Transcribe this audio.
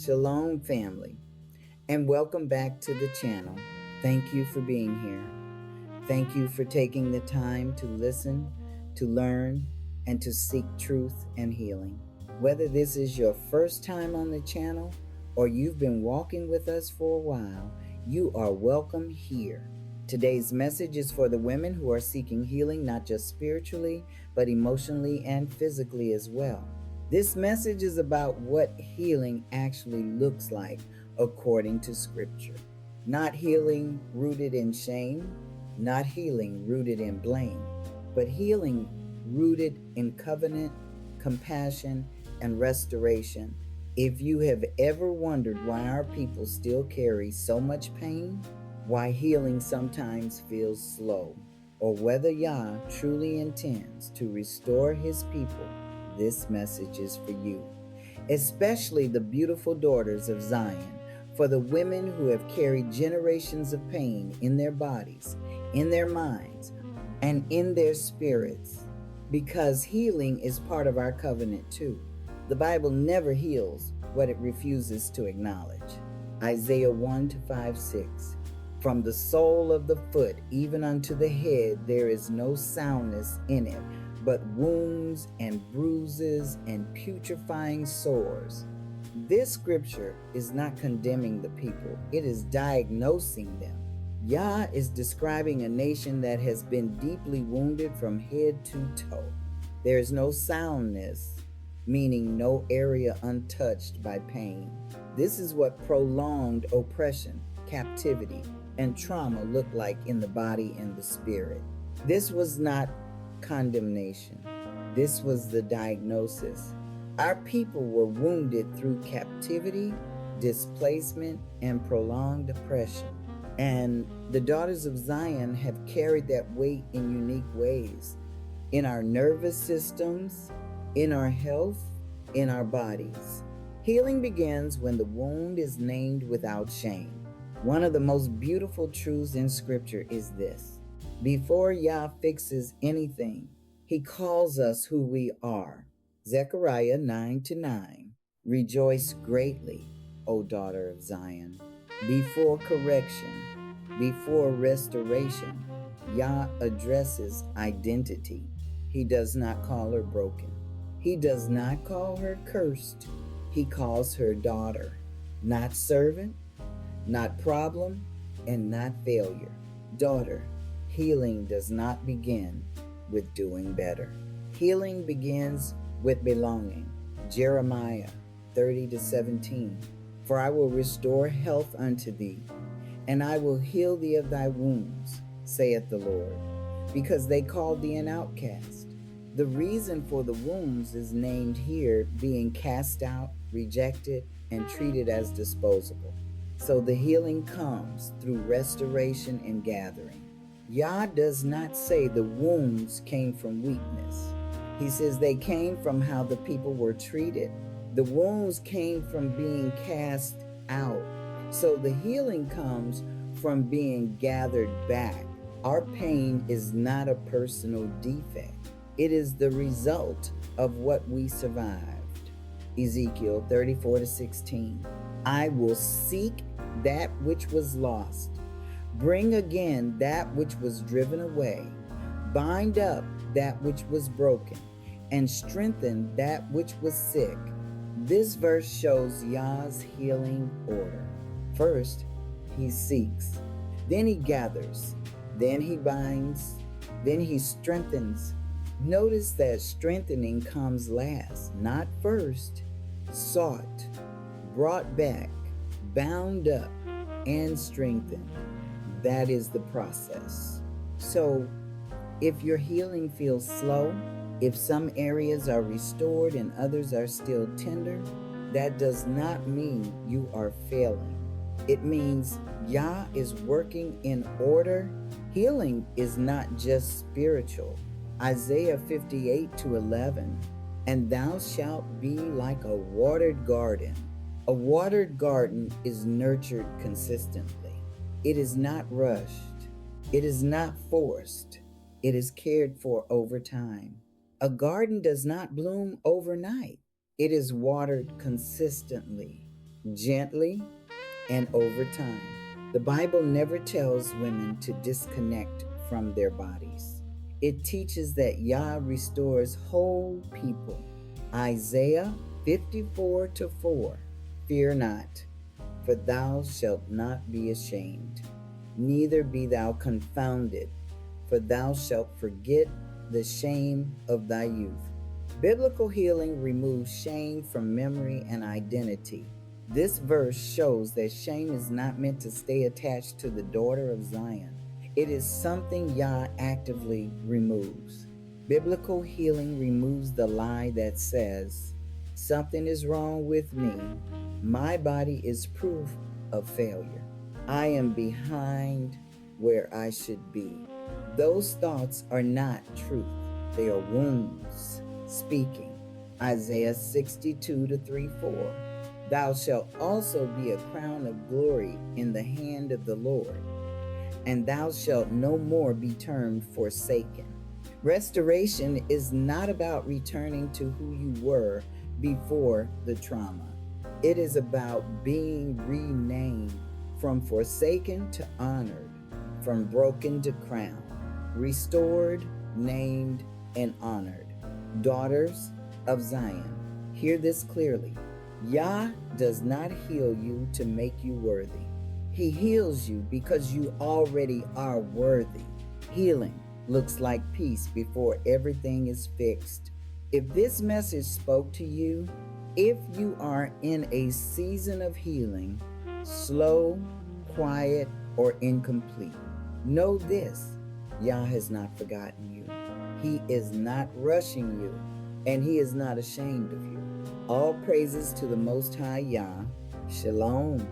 Shalom, family, and welcome back to the channel. Thank you for being here. Thank you for taking the time to listen, to learn, and to seek truth and healing. Whether this is your first time on the channel or you've been walking with us for a while, you are welcome here. Today's message is for the women who are seeking healing not just spiritually, but emotionally and physically as well. This message is about what healing actually looks like according to Scripture. Not healing rooted in shame, not healing rooted in blame, but healing rooted in covenant, compassion, and restoration. If you have ever wondered why our people still carry so much pain, why healing sometimes feels slow, or whether Yah truly intends to restore his people, this message is for you, especially the beautiful daughters of Zion, for the women who have carried generations of pain in their bodies, in their minds, and in their spirits, because healing is part of our covenant too. The Bible never heals what it refuses to acknowledge. Isaiah 1-5-6. From the sole of the foot even unto the head there is no soundness in it, but wounds and bruises and putrefying sores. This scripture is not condemning the people, it is diagnosing them. Yah is describing a nation that has been deeply wounded from head to toe. There is no soundness, meaning no area untouched by pain. This is what prolonged oppression, captivity, and trauma look like in the body and the spirit. This was not condemnation. This was the diagnosis. Our people were wounded through captivity, displacement, and prolonged oppression. And the daughters of Zion have carried that weight in unique ways, in our nervous systems, in our health, in our bodies. Healing begins when the wound is named without shame. One of the most beautiful truths in Scripture is this: before Yah fixes anything, he calls us who we are. Zechariah 9-9. Rejoice greatly, O daughter of Zion. Before correction, before restoration, Yah addresses identity. He does not call her broken. He does not call her cursed. He calls her daughter, not servant, not problem, and not failure. Daughter, healing does not begin with doing better. Healing begins with belonging. Jeremiah 30-17. For I will restore health unto thee, and I will heal thee of thy wounds, saith the Lord, because they called thee an outcast. The reason for the wounds is named here, being cast out, rejected, and treated as disposable. So the healing comes through restoration and gathering. Yah does not say the wounds came from weakness. He says they came from how the people were treated. The wounds came from being cast out. So the healing comes from being gathered back. Our pain is not a personal defect. It is the result of what we survived. Ezekiel 34-16. I will seek that which was lost, bring again that which was driven away, bind up that which was broken, and strengthen that which was sick. This verse shows Yah's healing order. First, he seeks, then he gathers, then he binds, then he strengthens. Notice that strengthening comes last, not first. Sought, brought back, bound up, and strengthened. That is the process. So, if your healing feels slow, if some areas are restored and others are still tender, that does not mean you are failing. It means Yah is working in order. Healing is not just spiritual. Isaiah 58-11. And thou shalt be like a watered garden. A watered garden is nurtured consistently. It is not rushed. It is not forced. It is cared for over time. A garden does not bloom overnight. It is watered consistently. gently, and over time. The Bible never tells women to disconnect from their bodies. It teaches that Yah restores whole people. Isaiah 54 to 4. Fear not, for thou shalt not be ashamed, neither be thou confounded, for thou shalt forget the shame of thy youth. Biblical healing removes shame from memory and identity. This verse shows that shame is not meant to stay attached to the daughter of Zion. It is something Yah actively removes. Biblical healing removes the lie that says, something is wrong with me. My body is proof of failure. I am behind where I should be. Those thoughts are not truth. They are wounds speaking. Isaiah 62 to 3-4. Thou shalt also be a crown of glory in the hand of the Lord, and thou shalt no more be termed forsaken. Restoration is not about returning to who you were before the trauma. It is about being renamed from forsaken to honored, from broken to crowned, restored, named, and honored. Daughters of Zion, hear this clearly. Yah does not heal you to make you worthy. He heals you because you already are worthy. Healing looks like peace before everything is fixed. If this message spoke to you, if you are in a season of healing, slow, quiet, or incomplete, know this: Yah has not forgotten you. He is not rushing you, and He is not ashamed of you. All praises to the Most High Yah. Shalom.